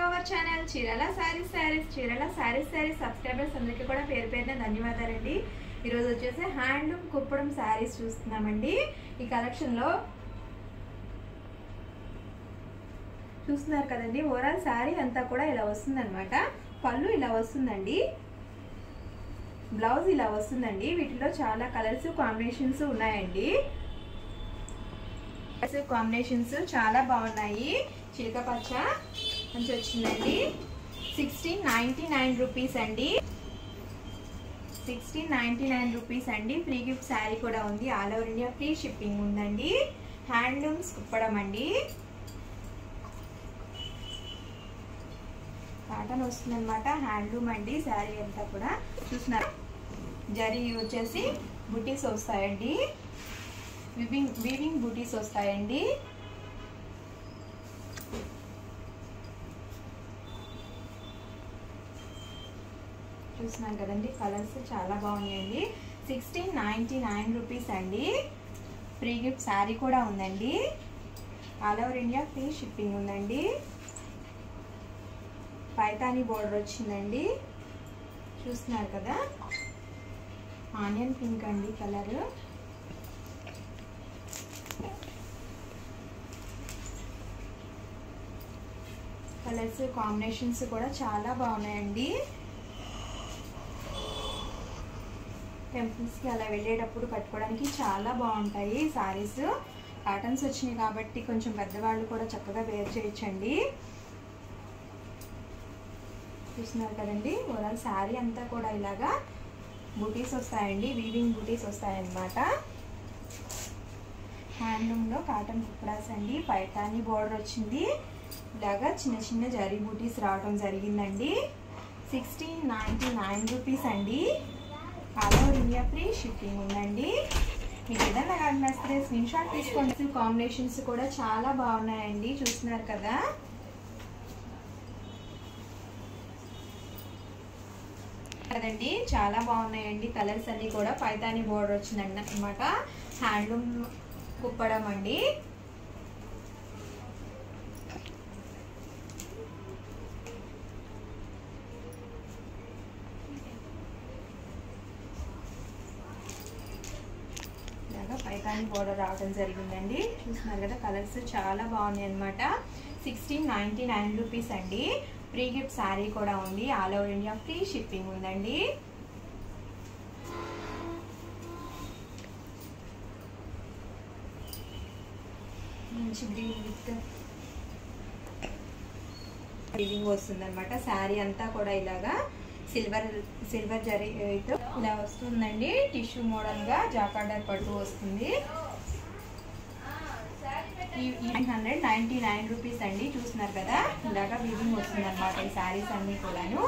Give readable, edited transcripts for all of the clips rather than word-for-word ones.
Our channel Chirala saris subscribers అందరికీ కూడా పేరు పేరున ధన్యవాదాలండి। ఈ రోజు వచ్చేసి హ్యాండ్లూమ్ కుప్పడం సారీస్ చూస్తున్నామండి। ఈ కలెక్షన్ లో చూస్తున్నారు కదండి, ఓవరాల్ సారీ అంతా కూడా ఇలా వస్తుందన్నమాట। పళ్ళు ఇలా వస్తుందండి, బ్లౌజ్ ఇలా వస్తుందండి। వీటిలో చాలా కలర్స్ కాంబినేషన్స్ ఉన్నాయండి। కాంబినేషన్స్ చాలా బాగున్నాయి। చిలక పచ్చ మంచి వచ్చిందండి। 1699 రూపీస్ అండి, 1699 రూపీస్ అండి। ఫ్రీ గిఫ్ట్ శారీ కూడా ఉంది, all over India free shipping ఉందండి। హ్యాండ్లూమ్స్ కుప్పడం అండి, కాటన్ వస్తుందన్నమాట। హ్యాండ్లూమ్ అండి శారీ అంతా కూడా చూస్తున్నారు। జరీ వచ్చేసి బుటీస్ వస్తాయండి, వీవింగ్ బూటీస్ వస్తాయండి। చూస్తున్నాం కదండి, కలర్స్ చాలా బాగున్నాయండి। 1699 రూపీస్ అండి। ఫ్రీ గిఫ్ట్ శారీ కూడా ఉందండి, all over India free shipping ఉందండి। పైతాని బోర్డర్ వచ్చిందండి, చూస్తున్నారు కదా। ఆనియన్ పింక్ అండి కలర్, కలర్స్ కాంబినేషన్స్ కూడా చాలా బాగున్నాయండి। టెంపుల్స్కి అలా వెళ్ళేటప్పుడు కట్టుకోవడానికి చాలా బాగుంటాయి సారీస్। కాటన్స్ వచ్చినాయి కాబట్టి కొంచెం పెద్దవాళ్ళు కూడా చక్కగా వేర్ చేయొచ్చండి। చూస్తున్నారు కదండి, ఓవరాల్ శారీ అంతా కూడా ఇలాగా బూటీస్ వస్తాయండి, వీవింగ్ బూటీస్ వస్తాయన్నమాట। హ్యాండ్లూమ్లో కాటన్ కుప్పడాస్ అండి, పైతాని బోర్డర్ వచ్చింది, ఇలాగా చిన్న చిన్న జరీ బూటీస్ రావడం జరిగిందండి। 1699 రూపీస్ అండి, all over India free shipping ఉందండి। మీకు ఏదైనా కానీ నచ్చితే స్క్రీన్ షాట్ తీసుకోండి। కాంబినేషన్స్ కూడా చాలా బాగున్నాయండి, చూస్తున్నారు కదా। కదండి చాలా బాగున్నాయండి కలర్స్ అన్ని కూడా। పైతాని బోర్డర్ వచ్చిందండి అన్నమాట, హ్యాండ్లూమ్ కుప్పడం అండి। పైతాని బోర్డర్ రావడం జరిగిందండి, చూస్తున్నారు కదా। కలర్స్ చాలా బాగున్నాయి అన్నమాట। 1699 రూపీస్ అండి। ఫ్రీ గిఫ్ట్ శారీ కూడా ఉంది, all over India free shipping ఉందండి। మంచి గ్రీన్ విత్ వీవింగ్ వస్తుంది అనమాట। శారీ అంతా కూడా ఇలాగా సిల్వర్ జరీ ఇలా వస్తుందండి। టిష్యూ మోడల్ గా జాకార్డర్ పట్టు వస్తుంది। 999 రూపీస్ అండి, చూస్తున్నారు కదా। ఇలాగా వీవింగ్ వస్తుంది అనమాట ఈ శారీస్ అన్ని కూడాను।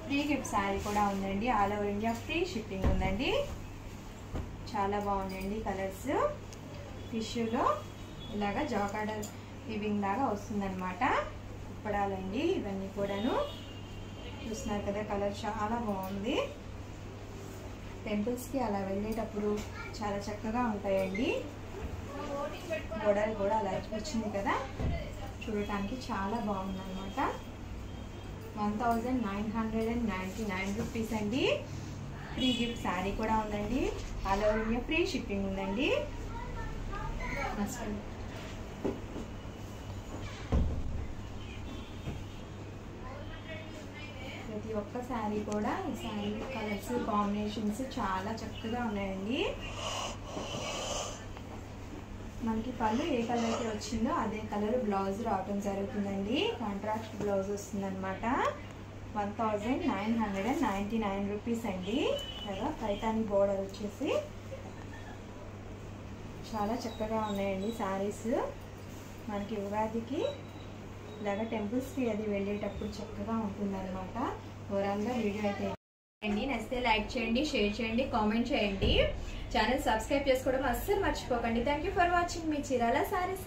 ఫ్రీ గిఫ్ట్ శారీ కూడా ఉందండి, all over India free shipping ఉందండి। చాలా బాగుందండి కలర్స్, టిష్యూలో ఇలాగా జాకార్డర్ వీవింగ్ లాగా వస్తుంది అనమాట। కుప్పడాలండి ఇవన్నీ కూడాను, చూస్తున్నారు కదా। కలర్ చాలా బాగుంది, టెంపుల్స్కి అలా వెళ్ళేటప్పుడు చాలా చక్కగా ఉంటాయండి। గోడలు కూడా అలా వచ్చింది కదా, చూడటానికి చాలా బాగుంది అనమాట। 1999 రూపీస్ అండి। ఫ్రీ గిఫ్ట్ శారీ కూడా ఉందండి, all over India free shipping ఉందండి। ప్రతి ఒక్క శారీ కూడా ఈ శారీ కలర్స్ కాంబినేషన్స్ చాలా చక్కగా ఉన్నాయండి। మనకి పళ్ళు ఏ కలర్ అయితే వచ్చిందో అదే కలర్ బ్లౌజ్ రావడం జరుగుతుందండి, కాంట్రాస్ట్ బ్లౌజ్ వస్తుందన్నమాట। 1999 రూపీస్ అండి। కదా పైతాని బోర్డర్ వచ్చేసి చాలా చక్కగా ఉన్నాయండి శారీస్। మనకి ఉగాదికి ఇలాగా టెంపుల్స్కి అది వెళ్ళేటప్పుడు చక్కగా ఉంటుందన్నమాట। ఓవరాల్గా వీడియో అయితే అండి నచ్చితే లైక్ చేయండి, షేర్ చేయండి, కామెంట్ చేయండి, ఛానల్ సబ్స్క్రైబ్ చేసుకోవడం అస్సలు మర్చిపోకండి। Thank you for watching me Chirala saris.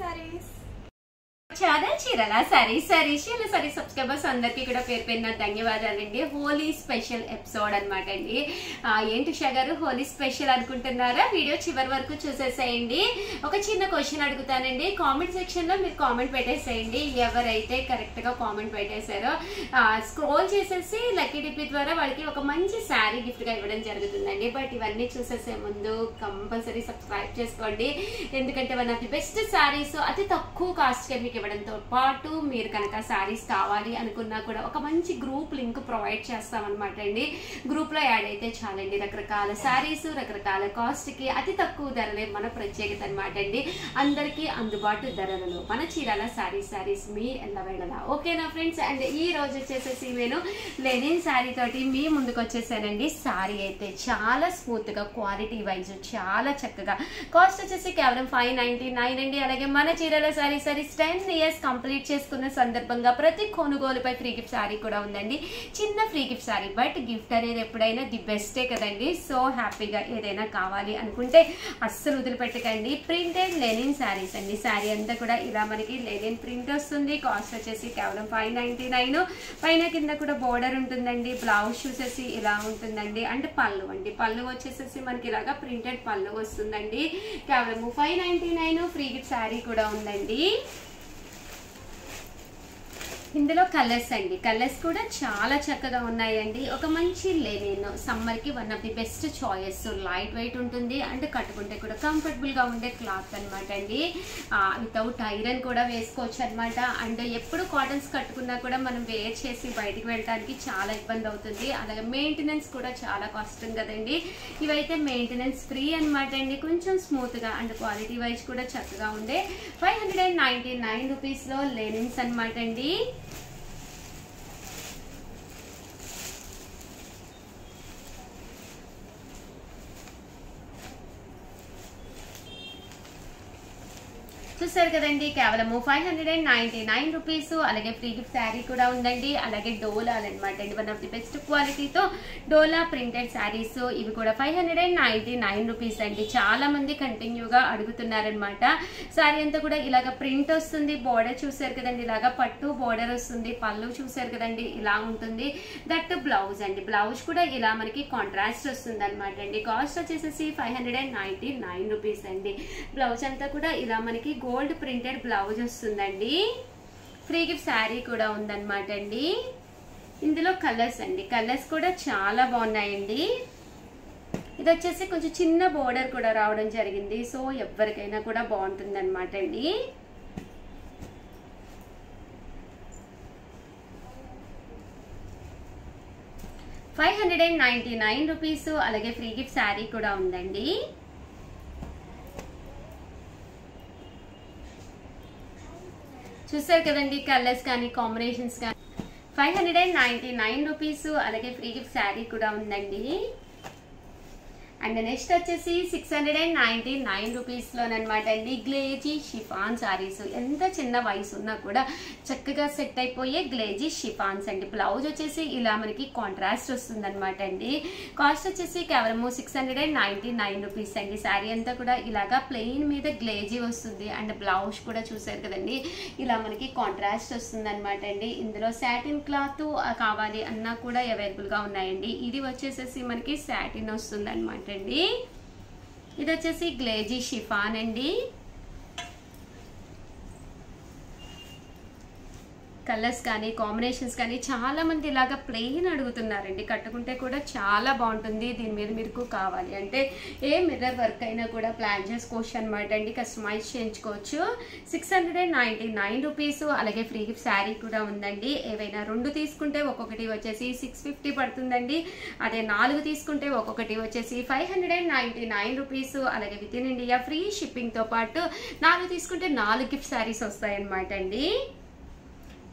Channel చీరల సారీ సబ్స్క్రైబర్స్ అందరికీ కూడా పేరు పేరున ధన్యవాదాలండి. హోలీ స్పెషల్ ఎపిసోడ్ అనమాట అండి. ఏంటి ఉషా గారు హోలీ స్పెషల్ అనుకుంటున్నారా? వీడియో చివరి వరకు చూసేసేయండి. ఒక చిన్న క్వశ్చన్ అడుగుతానండి, కామెంట్ సెక్షన్ లో మీరు కామెంట్ పెట్టేసేయండి. ఎవరైతే కరెక్ట్ గా కామెంట్ పెట్టేశారో స్క్రోల్ చేసేసి లక్కీ డిప్లీ ద్వారా వాళ్ళకి ఒక మంచి శారీ గిఫ్ట్ గా ఇవ్వడం జరుగుతుందండి. బట్ ఇవన్నీ చూసేసే ముందు కంపల్సరీ సబ్స్క్రైబ్ చేసుకోండి, ఎందుకంటే one of the best saris అతి తక్కువ కాస్ట్ కి మీకు ఇవ్వడంతో పాటు మీరు కనుక శారీస్ కావాలి అనుకున్నా కూడా ఒక మంచి గ్రూప్ లింక్ ప్రొవైడ్ చేస్తామన్నమాట అండి. గ్రూప్ లో యాడ్ అయితే చాలండి. రకరకాల శారీస్ రకరకాల కాస్ట్ కి అతి తక్కువ ధరలే మన ప్రత్యేకత అనమాట అండి. అందరికీ అందుబాటు ధరలలో మన చీరాల శారీస్ మీ ఎల్లవేళలా. ఓకేనా ఫ్రెండ్స్? అండ్ ఈ రోజు వచ్చేసేసి నేను లెనిన్ శారీ తోటి మీ ముందుకు వచ్చేసానండి. శారీ అయితే చాలా స్మూత్ గా క్వాలిటీ వైజ్ చాలా చక్కగా, కాస్ట్ వచ్చేసి కేవలం 599 అండి. అలాగే మన చీరాల శారీస్ 10 ఇయర్స్ కంప్లీట్ చేసుకున్న సందర్భంగా ప్రతి కొనుగోలుపై ఫ్రీ గిఫ్ట్ శారీ కూడా ఉందండి. చిన్న free gift sari, but gift అనేది ఎప్పుడైనా ది బెస్టే కదండి. సో హ్యాపీగా ఏదైనా కావాలి అనుకుంటే అస్సలు వదిలిపెట్టకండి. ప్రింటెడ్ లెనిన్ శారీస్ అండి. శారీ అంతా కూడా ఇలా మనకి లెనిన్ ప్రింట్ వస్తుంది. కాస్ట్ వచ్చేసి కేవలం 599. పైన కింద కూడా బోర్డర్ ఉంటుందండి. బ్లౌజ్ చూసేసి ఇలా ఉంటుందండి. అండ్ పళ్ళు అండి, పళ్ళు వచ్చేసేసి మనకి ఇలాగా ప్రింటెడ్ పళ్ళు వస్తుందండి. కేవలం 599. ఫ్రీ గిఫ్ట్ శారీ కూడా ఉందండి. ఇందులో కలర్స్ అండి, కలర్స్ కూడా చాలా చక్కగా ఉన్నాయండి. ఒక మంచి లెనిన్ సమ్మర్ కి one of the best choice. Light weight ఉంటుంది అండ్ కట్టుకుంటే కూడా కంఫర్టబుల్ గా ఉండే క్లాత్ అనమాట అండి. వితౌట్ ఐరన్ కూడా వేసుకోవచ్చు అనమాట. అండ్ ఎప్పుడు కాటన్స్ కట్టుకున్నా కూడా మనం వేర్ చేసి బయటికి వెళ్ళడానికి చాలా ఇబ్బంది అవుతుంది. అలాగే మెయింటెనెన్స్ కూడా చాలా కష్టం కదండి. ఇవైతే మెయింటెనెన్స్ ఫ్రీ అనమాట అండి. కొంచెం స్మూత్ గా అండ్ క్వాలిటీ వైజ్ కూడా చక్కగా ఉండే 599 రూపీస్ లో లెనిన్స్ అనమాట అండి. చూసారు కదండి, కేవలం 599 రూపీస్. అలాగే ఫ్రీ గిఫ్ట్ శారీ కూడా ఉందండి. అలాగే డోలాలు అనమాట అండి, వన్ ఆఫ్ ది బెస్ట్ క్వాలిటీతో డోలా ప్రింటెడ్ శారీస్. ఇవి కూడా 599 రూపీస్ అండి. చాలా మంది కంటిన్యూగా అడుగుతున్నారనమాట. శారీ అంతా కూడా ఇలాగ ప్రింట్ వస్తుంది. బోర్డర్ చూసారు కదండి, ఇలాగా పట్టు బోర్డర్ వస్తుంది. పళ్ళు చూసారు కదండి, ఇలా ఉంటుంది. దట్ బ్లౌజ్ అండి, బ్లౌజ్ కూడా ఇలా మనకి కాంట్రాస్ట్ వస్తుంది అనమాట అండి. కాస్ట్ వచ్చేసి 599 రూపీస్ అండి. బ్లౌజ్ అంతా కూడా ఇలా మనకి గోల్డ్ ప్రింటెడ్ బ్లౌజ్ వస్తుందండి. ఫ్రీ గిఫ్ట్ శారీ కూడా ఉందన్నమాట అండి. ఇందులో కలర్స్ అండి, కలర్స్ కూడా చాలా బాగున్నాయండి. ఇది వచ్చేసి కొంచెం చిన్న బోర్డర్ కూడా రావడం జరిగింది. సో ఎవరికైనా కూడా బాగుంటుంది అనమాట అండి. ₹599 రూపీస్. అలాగే ఫ్రీ గిఫ్ట్ శారీ కూడా ఉందండి. చూసారు కదండి, కలర్స్ కానీ కాంబినేషన్స్ కానీ 599 రూపీస్. అలాగే ఫ్రీ గిఫ్ట్ శారీ కూడా ఉందండి. అండ్ నెక్స్ట్ వచ్చేసి 699 రూపీస్ లోనమాట అండి. Glazy chiffon saris. ఎంత చిన్న వయసు ఉన్నా కూడా చక్కగా సెట్ అయిపోయే గ్లేజీ షిఫాన్స్ అండి. బ్లౌజ్ వచ్చేసి ఇలా మనకి కాంట్రాస్ట్ వస్తుంది అనమాట అండి. కాస్ట్ వచ్చేసి కేవలం 699 రూపీస్ అండి. శారీ అంతా కూడా ఇలాగా ప్లెయిన్ మీద గ్లేజీ వస్తుంది. అండ్ బ్లౌజ్ కూడా చూసారు కదండి, ఇలా మనకి కాంట్రాస్ట్ వస్తుంది అనమాట అండి. ఇందులో సాటిన్ క్లాత్ కావాలి అన్నా కూడా అవైలబుల్ గా ఉన్నాయండి. ఇది వచ్చేసేసి మనకి సాటిన్ వస్తుంది అనమాట అండి. ఇది వచ్చేసి గ్లేజీ షిఫాన్ అండి. కలర్స్ కానీ కాంబినేషన్స్ కానీ చాలా మంది ఇలాగా ప్లెయిన్ అడుగుతున్నారండి. కట్టుకుంటే కూడా చాలా బాగుంటుంది. దీని మీద మీకు కావాలి అంటే ఏ మిర్రర్ వర్క్ అయినా కూడా ప్లాన్ చేసుకోవచ్చు అనమాట అండి. కస్టమైజ్ చేయించుకోవచ్చు. 699 రూపీస్. అలాగే ఫ్రీ గిఫ్ట్ శారీ కూడా ఉందండి. ఏవైనా 2 తీసుకుంటే ఒక్కొక్కటి వచ్చేసి 650 పడుతుందండి. అదే 4 తీసుకుంటే ఒక్కొక్కటి వచ్చేసి 599 రూపీస్. అలాగే with in India free shipping తో పాటు 4 తీసుకుంటే 4 గిఫ్ట్ శారీస్ వస్తాయి అనమాట అండి.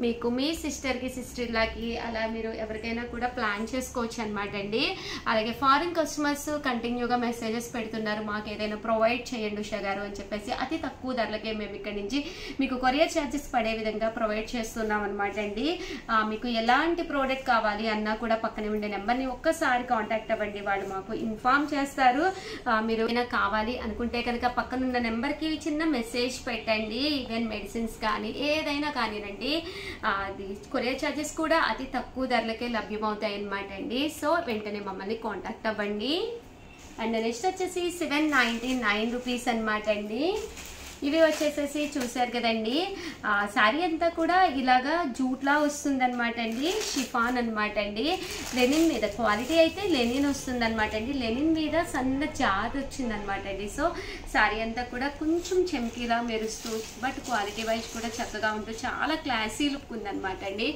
మీకు మీ సిస్టర్కి సిస్టర్లాకి అలా మీరు ఎవరికైనా కూడా ప్లాన్ చేసుకోవచ్చు అనమాట అండి. అలాగే ఫారిన్ కస్టమర్స్ కంటిన్యూగా మెసేజెస్ పెడుతున్నారు, మాకు ఏదైనా ప్రొవైడ్ చేయండి ఉషా గారు అని చెప్పేసి. అతి తక్కువ ధరలకే మేము ఇక్కడ నుంచి మీకు కొరియర్ ఛార్జెస్ పడే విధంగా ప్రొవైడ్ చేస్తున్నాం అనమాట అండి. మీకు ఎలాంటి ప్రోడక్ట్ కావాలి అన్నా కూడా పక్కనే ఉండే నెంబర్ని ఒక్కసారి కాంటాక్ట్ అవ్వండి, వాళ్ళు మాకు ఇన్ఫార్మ్ చేస్తారు. మీరు ఏమైనా కావాలి అనుకుంటే కనుక పక్కనున్న నెంబర్కి చిన్న మెసేజ్ పెట్టండి. ఈవెన్ మెడిసిన్స్ కానీ ఏదైనా కానివ్వండి, అది కొరియర్ ఛార్జెస్ కూడా అతి తక్కువ ధరలకే లభ్యమవుతాయి అన్నమాట అండి. సో వెంటనే మమ్మల్ని కాంటాక్ట్ అవ్వండి. అండ్ నెక్స్ట్ వచ్చేసి 799 రూపీస్ అనమాట అండి. ఇవి వచ్చేసేసి చూసారు కదండి, శారీ అంతా కూడా ఇలాగా జూట్లా వస్తుంది అనమాట అండి, షిఫాన్ అనమాట అండి. లెనిన్ మీద క్వాలిటీ అయితే లెనిన్ వస్తుంది అనమాట అండి, లెనిన్ మీద సన్న జాత్ వచ్చింది అనమాట అండి. సో శారీ అంతా కూడా కొంచెం చెమ్కీలా మెరుస్తూ బట్ క్వాలిటీ వైజ్ కూడా చక్కగా ఉంటూ చాలా క్లాసీ లుక్ ఉందనమాట అండి.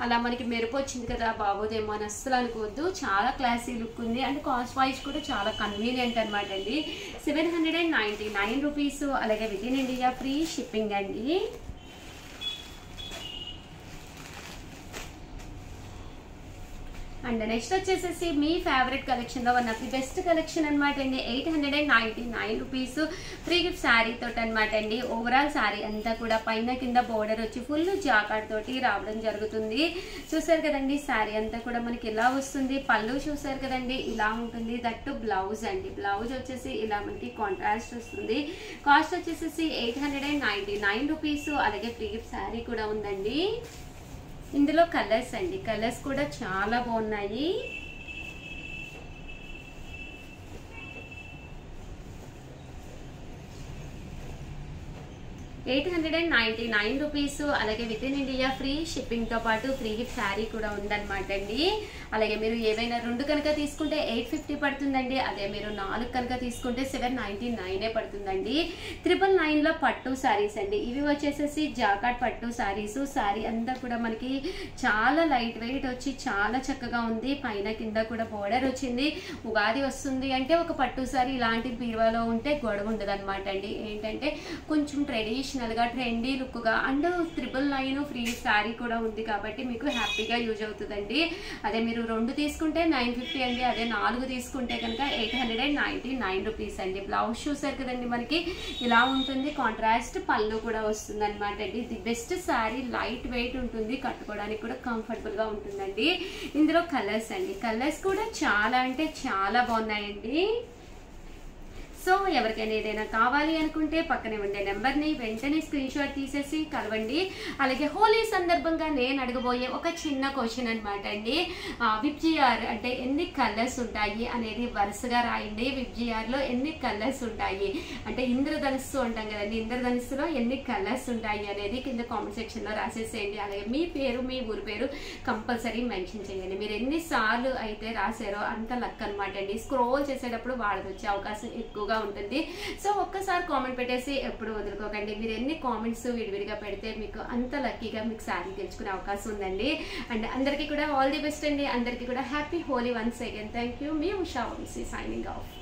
అలా మనకి మెరుపు వచ్చింది కదా బాగోదేమో అని అస్సలు అనుకోవద్దు, చాలా క్లాసీ లుక్ ఉంది. అండ్ కాస్ట్ వైజ్ కూడా చాలా కన్వీనియంట్ అనమాట అండి. 799 రూపీస్. అలాగే with in India free shipping అండి. అండ్ నెక్స్ట్ వచ్చేసేసి మీ ఫేవరెట్ కలెక్షన్లో one of the best collection అనమాట అండి. 899 రూపీస్ ఫ్రీ గిఫ్ట్ శారీ తోటి అనమాట అండి. ఓవరాల్ శారీ అంతా కూడా పైన కింద బోర్డర్ వచ్చి ఫుల్ జాకార్డ్ తోటి రావడం జరుగుతుంది. చూసారు కదండి, శారీ అంతా కూడా మనకి ఇలా వస్తుంది. పళ్ళు చూసారు కదండి, ఇలా ఉంటుంది. దట్టు బ్లౌజ్ అండి, బ్లౌజ్ వచ్చేసి ఇలా మనకి కాంట్రాస్ట్ వస్తుంది. కాస్ట్ వచ్చేసేసి 899 రూపీస్. అలాగే ఫ్రీ గిఫ్ట్ శారీ కూడా ఉందండి. ఇందులో కలర్స్ అండి, కలర్స్ కూడా చాలా బాగున్నాయి. 899 రూపీస్. అలాగే with in India free shipping తో పాటు ఫ్రీ గిఫ్ట్ శారీ కూడా ఉందన్నమాట అండి. అలాగే మీరు ఏవైనా 2 కనుక తీసుకుంటే 850 పడుతుందండి. అదే మీరు 4 కనుక తీసుకుంటే 799 పడుతుందండి. 999 లో పట్టు శారీస్ అండి. ఇవి వచ్చేసేసి జాకాట్ పట్టు శారీస్. శారీ అంతా కూడా మనకి చాలా లైట్ వెయిట్ వచ్చి చాలా చక్కగా ఉంది. పైన కింద కూడా బోర్డర్ వచ్చింది. ఉగాది వస్తుంది అంటే ఒక పట్టు శారీ ఇలాంటి బీరువాలో ఉంటే గొడవ ఉండదు అనమాట అండి. ఏంటంటే కొంచెం ట్రెడిషనల్ గా ట్రెండీ లుక్ గా అండ్ 999 ఫ్రీ శారీ కూడా ఉంది కాబట్టి మీకు హ్యాపీగా యూజ్ అవుతుందండి. అదే మీరు 2 తీసుకుంటే 950 అండి. అదే 4 తీసుకుంటే కనుక 899 రూపీస్ అండి. బ్లౌజ్ చూసారు కదండి, మనకి ఇలా ఉంటుంది. కాంట్రాస్ట్ పళ్ళు కూడా వస్తుంది అనమాట అండి. The best sari, light weight ఉంటుంది, కట్టుకోవడానికి కూడా కంఫర్టబుల్ గా ఉంటుందండి. ఇందులో కలర్స్ అండి, కలర్స్ కూడా చాలా అంటే చాలా బాగున్నాయండి. సో ఎవరికైనా ఏదైనా కావాలి అనుకుంటే పక్కనే ఉండే నెంబర్ని వెంటనే స్క్రీన్ షాట్ తీసేసి కలవండి. అలాగే హోలీ సందర్భంగా నేను అడగబోయే ఒక చిన్న క్వశ్చన్ అనమాట అండి. విబ్జిఆర్ అంటే ఎన్ని కలర్స్ ఉంటాయి అనేది వరుసగా రాయండి. విబ్జిఆర్లో ఎన్ని కలర్స్ ఉంటాయి అంటే ఇంద్రధనుస్సు అంటాం కదండి, ఇంద్రధనుస్సులో ఎన్ని కలర్స్ ఉంటాయి అనేది కింద కామెంట్ సెక్షన్లో రాసేసేయండి. అలాగే మీ పేరు, మీ ఊరి పేరు కంపల్సరీ మెన్షన్ చేయండి. మీరు ఎన్నిసార్లు అయితే రాసారో అంత లక్ అనమాట అండి. స్క్రోల్ చేసేటప్పుడు వాళ్ళకి వచ్చే అవకాశం ఎక్కువగా ఉంటుంది. సో ఒక్కసారి కామెంట్ పెట్టేసి ఎప్పుడు వదులుకోకండి. మీరు ఎన్ని కామెంట్స్ విడివిడిగా పెడితే మీకు అంత లక్కీగా మీకు శారీ గెలుచుకునే అవకాశం ఉందండి. అండ్ అందరికీ కూడా ఆల్ ది బెస్ట్ అండి. అందరికీ కూడా happy Holi once again. Thank you. మీ ఉషా వంశీ సైనింగ్ ఆఫ్.